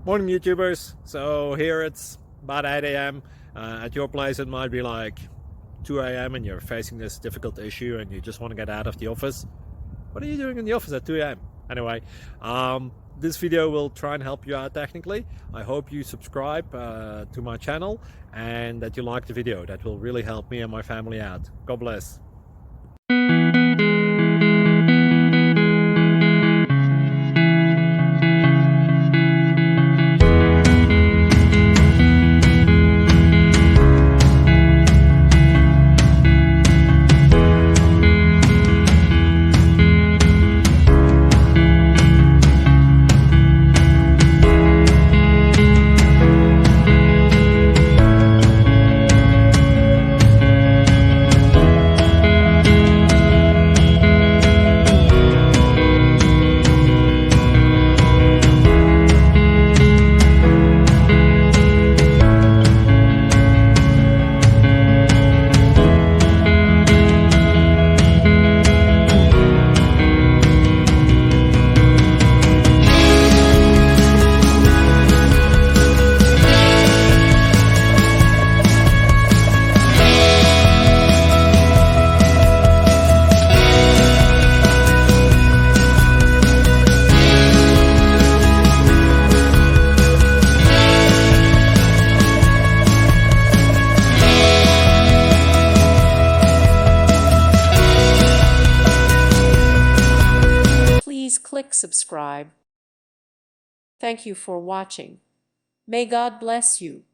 Morning YouTubers. So here it's about 8 a.m. At your place it might be like 2 a.m. and you're facing this difficult issue and you just want to get out of the office. What are you doing in the office at 2 a.m.? Anyway, this video will try and help you out technically. I hope you subscribe to my channel and that you like the video. That will really help me and my family out. God bless. Please click subscribe. Thank you for watching. May God bless you.